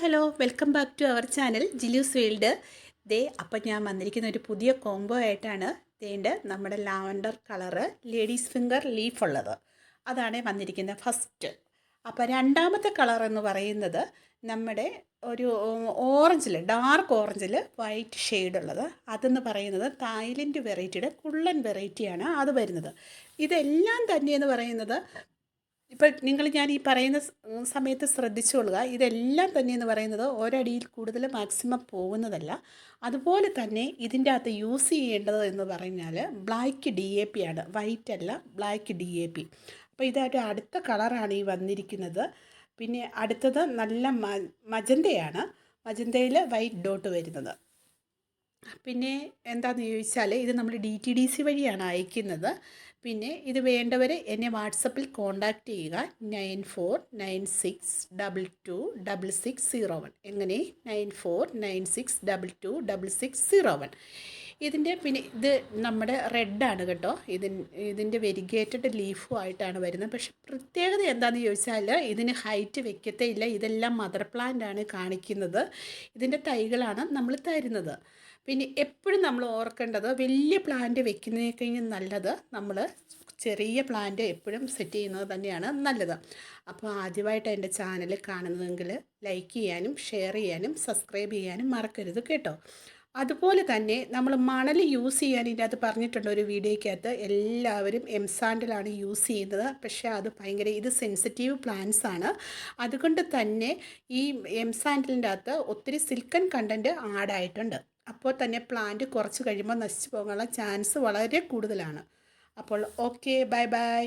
Hello welcome back to our channel Jilu's world. അപ്പം ഞാൻ വന്നിരിക്കുന്ന ഒരു പുതിയ കോംബോ ആയിട്ടാണ്. നമ്മുടെ lavender colour ladies finger leaf ഉള്ളത് അതാണ് വന്നിരിക്കുന്നത് ഫസ്റ്റ്. അപ്പോൾ രണ്ടാമത്തെ കളർ എന്ന് പറയുന്നത് നമ്മുടെ ഒരു ഓറഞ്ചിൽ, ഡാർക്ക് ഓറഞ്ചിൽ വൈറ്റ് ഷെയ്ഡുള്ളത്. അതെന്ന് പറയുന്നത് തായ്ലൻഡ് വെറൈറ്റിയുടെ കുള്ളൻ വെറൈറ്റിയാണ് അത് വരുന്നത്. ഇതെല്ലാം തന്നെയെന്ന് പറയുന്നത് ഇപ്പോൾ ഞാൻ ഈ പറയുന്ന സമയത്ത് ശ്രദ്ധിച്ചുകൊള്ളുക. ഇതെല്ലാം തന്നെ എന്ന് പറയുന്നത് ഒരടിയിൽ കൂടുതൽ മാക്സിമം പോകുന്നതല്ല. അതുപോലെ തന്നെ ഇതിൻ്റെ അകത്ത് യൂസ് ചെയ്യേണ്ടത് എന്ന് പറഞ്ഞാൽ ബ്ലാക്ക് DAP ആണ്, വൈറ്റ് അല്ല, ബ്ലാക്ക് DAP. അപ്പോൾ ഇതൊരു അടുത്ത കളറാണ് ഈ വന്നിരിക്കുന്നത്. പിന്നെ അടുത്തത് നല്ല മജന്തയാണ്, മജന്തയിൽ വൈറ്റ് ഡോട്ട് വരുന്നത്. പിന്നെ എന്താണെന്ന് ചോദിച്ചാൽ ഇത് നമ്മൾ DTDC വഴിയാണ് അയക്കുന്നത്. പിന്നെ ഇത് വേണ്ടവർ എന്നെ വാട്സപ്പിൽ കോൺടാക്റ്റ് ചെയ്യുക. 9496226601. എങ്ങനെ? 9496226601. ഇതിൻ്റെ പിന്നെ ഇത് നമ്മുടെ റെഡാണ് കേട്ടോ. ഇതിൻ്റെ വെരിഗേറ്റഡ് ലീഫുമായിട്ടാണ് വരുന്നത്. പക്ഷെ പ്രത്യേകത എന്താണെന്ന് ചോദിച്ചാൽ ഇതിന് ഹൈറ്റ് വെക്കത്തേ ഇല്ല. ഇതെല്ലാം മദർ പ്ലാന്റ് ആണ് കാണിക്കുന്നത്. ഇതിൻ്റെ തൈകളാണ് നമ്മൾ തരുന്നത്. പിന്നെ എപ്പോഴും നമ്മൾ ഓർക്കേണ്ടത് വലിയ പ്ലാന്റ് വെക്കുന്നതിനേക്കഴിഞ്ഞ് നല്ലത് നമ്മൾ ചെറിയ പ്ലാന്റ് എപ്പോഴും സെറ്റ് ചെയ്യുന്നത് തന്നെയാണ് നല്ലത്. അപ്പോൾ ആദ്യമായിട്ട് എൻ്റെ ചാനൽ കാണുന്നതെങ്കിൽ ലൈക്ക് ചെയ്യാനും ഷെയർ ചെയ്യാനും സബ്സ്ക്രൈബ് ചെയ്യാനും മറക്കരുത് കേട്ടോ. അതുപോലെ തന്നെ നമ്മൾ മണൽ യൂസ് ചെയ്യാൻ ഇതിനകത്ത് പറഞ്ഞിട്ടുണ്ട് ഒരു വീഡിയോയ്ക്കകത്ത്. എല്ലാവരും എംസാൻഡിലാണ് യൂസ് ചെയ്യുന്നത്. പക്ഷേ അത് ഇത് സെൻസിറ്റീവ് പ്ലാന്റ്സ് ആണ്. അതുകൊണ്ട് തന്നെ ഈ എംസാൻഡിലിൻ്റെ അകത്ത് ഒത്തിരി സിൽക്കൺ കണ്ടൻറ്റ് ആഡായിട്ടുണ്ട്. അപ്പോൾ തന്നെ പ്ലാന്റ് കുറച്ച് കഴിയുമ്പോൾ നശിച്ചു പോകാനുള്ള ചാൻസ് വളരെ കൂടുതലാണ്. അപ്പോൾ ഓക്കെ, ബൈ ബൈ.